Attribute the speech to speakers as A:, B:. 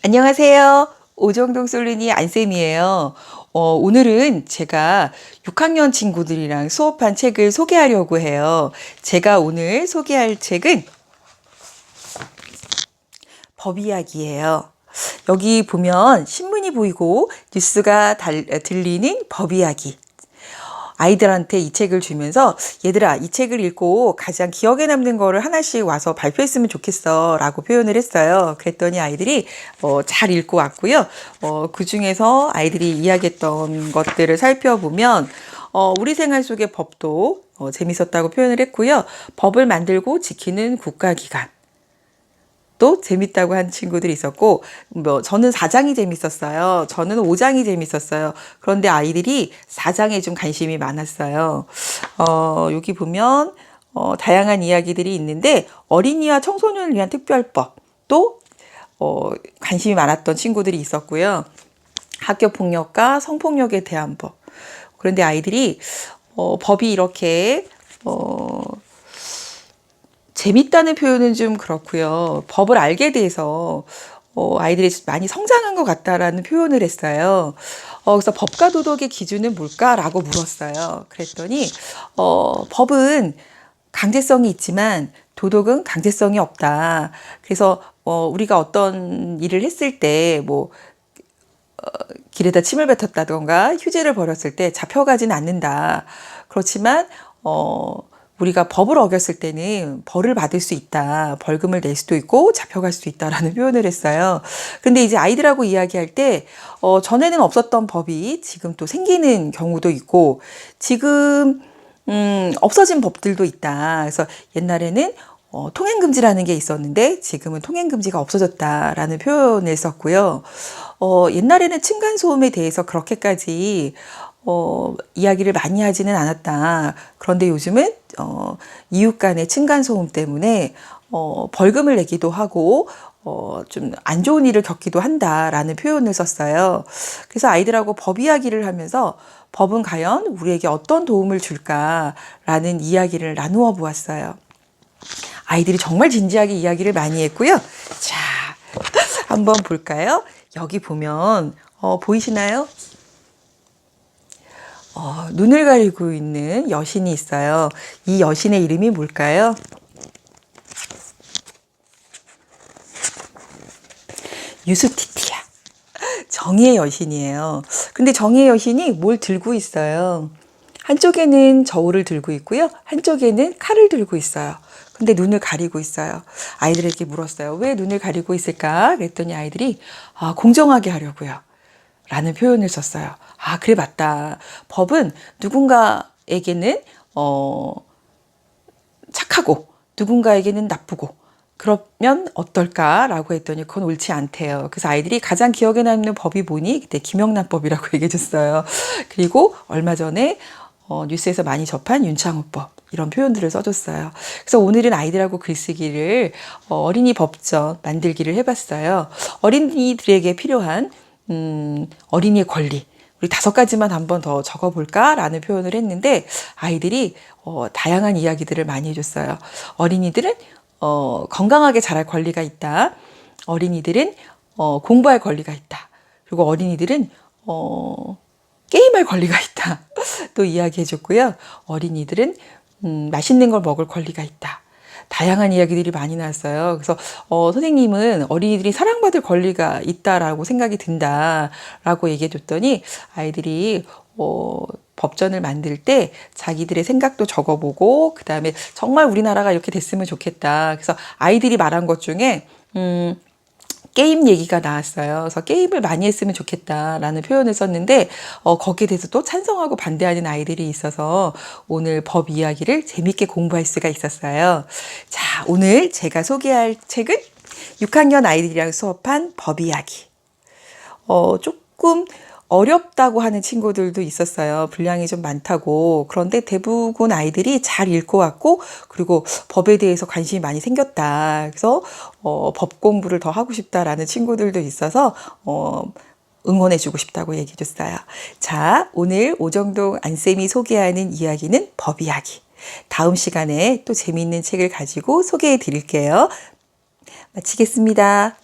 A: 안녕하세요. 오정동 솔루니 안쌤이에요. 오늘은 제가 6학년 친구들이랑 수업한 책을 소개하려고 해요. 제가 오늘 소개할 책은 법 이야기예요. 여기 보면 신문이 보이고 뉴스가 들리는 법 이야기. 아이들한테 이 책을 주면서 얘들아, 이 책을 읽고 가장 기억에 남는 거를 하나씩 와서 발표했으면 좋겠어 라고 표현을 했어요. 그랬더니 아이들이 잘 읽고 왔고요. 그 중에서 아이들이 이야기했던 것들을 살펴보면 우리 생활 속의 법도 재밌었다고 표현을 했고요. 법을 만들고 지키는 국가기관 또 재밌다고 한 친구들이 있었고, 저는 4장이 재밌었어요. 저는 5장이 재밌었어요. 그런데 아이들이 4장에 좀 관심이 많았어요. 여기 보면 다양한 이야기들이 있는데 어린이와 청소년을 위한 특별법 또 관심이 많았던 친구들이 있었고요. 학교폭력과 성폭력에 대한 법. 그런데 아이들이 법이 이렇게 재밌다는 표현은 좀 그렇고요. 법을 알게 돼서 아이들이 많이 성장한 것 같다라는 표현을 했어요. 그래서 법과 도덕의 기준은 뭘까라고 물었어요. 그랬더니 법은 강제성이 있지만 도덕은 강제성이 없다. 그래서 우리가 어떤 일을 했을 때 길에다 침을 뱉었다던가 휴지를 버렸을 때 잡혀가지는 않는다. 그렇지만 우리가 법을 어겼을 때는 벌을 받을 수 있다. 벌금을 낼 수도 있고 잡혀갈 수도 있다라는 표현을 했어요. 근데 이제 아이들하고 이야기할 때 전에는 없었던 법이 지금 또 생기는 경우도 있고 지금 없어진 법들도 있다. 그래서 옛날에는 통행금지라는 게 있었는데 지금은 통행금지가 없어졌다라는 표현을 썼고요. 옛날에는 층간소음에 대해서 그렇게까지 이야기를 많이 하지는 않았다. 그런데 요즘은 이웃 간의 층간소음 때문에 벌금을 내기도 하고 좀 안 좋은 일을 겪기도 한다라는 표현을 썼어요. 그래서 아이들하고 법 이야기를 하면서 법은 과연 우리에게 어떤 도움을 줄까라는 이야기를 나누어 보았어요. 아이들이 정말 진지하게 이야기를 많이 했고요. 자, 한번 볼까요? 여기 보면 보이시나요? 눈을 가리고 있는 여신이 있어요. 이 여신의 이름이 뭘까요? 유스티티아. 정의의 여신이에요. 근데 정의의 여신이 뭘 들고 있어요? 한쪽에는 저울을 들고 있고요. 한쪽에는 칼을 들고 있어요. 근데 눈을 가리고 있어요. 아이들에게 물었어요. 왜 눈을 가리고 있을까? 그랬더니 아이들이 공정하게 하려고요. 라는 표현을 썼어요. 그래, 맞다. 법은 누군가에게는 착하고 누군가에게는 나쁘고 그러면 어떨까라고 했더니 그건 옳지 않대요. 그래서 아이들이 가장 기억에 남는 법이 뭐니? 그때 김영란법이라고 얘기해 줬어요. 그리고 얼마 전에 뉴스에서 많이 접한 윤창호법 이런 표현들을 써줬어요. 그래서 오늘은 아이들하고 글쓰기를 어린이 법전 만들기를 해봤어요. 어린이들에게 필요한 어린이의 권리 우리 5가지만 한번 더 적어볼까라는 표현을 했는데 아이들이 다양한 이야기들을 많이 해줬어요. 어린이들은 건강하게 자랄 권리가 있다. 어린이들은 공부할 권리가 있다. 그리고 어린이들은 게임할 권리가 있다. 또 이야기해줬고요. 어린이들은 맛있는 걸 먹을 권리가 있다. 다양한 이야기들이 많이 나왔어요. 그래서 선생님은 어린이들이 사랑받을 권리가 있다라고 생각이 든다라고 얘기해 줬더니 아이들이 법전을 만들 때 자기들의 생각도 적어보고 그 다음에 정말 우리나라가 이렇게 됐으면 좋겠다. 그래서 아이들이 말한 것 중에 게임 얘기가 나왔어요. 그래서 게임을 많이 했으면 좋겠다라는 표현을 썼는데 거기에 대해서 또 찬성하고 반대하는 아이들이 있어서 오늘 법 이야기를 재밌게 공부할 수가 있었어요. 자, 오늘 제가 소개할 책은 6학년 아이들이랑 수업한 법 이야기. 조금 어렵다고 하는 친구들도 있었어요. 분량이 좀 많다고. 그런데 대부분 아이들이 잘 읽고 왔고 그리고 법에 대해서 관심이 많이 생겼다. 그래서 법 공부를 더 하고 싶다라는 친구들도 있어서 응원해주고 싶다고 얘기해 줬어요. 자, 오늘 오정동 안쌤이 소개하는 이야기는 법 이야기. 다음 시간에 또 재미있는 책을 가지고 소개해 드릴게요. 마치겠습니다.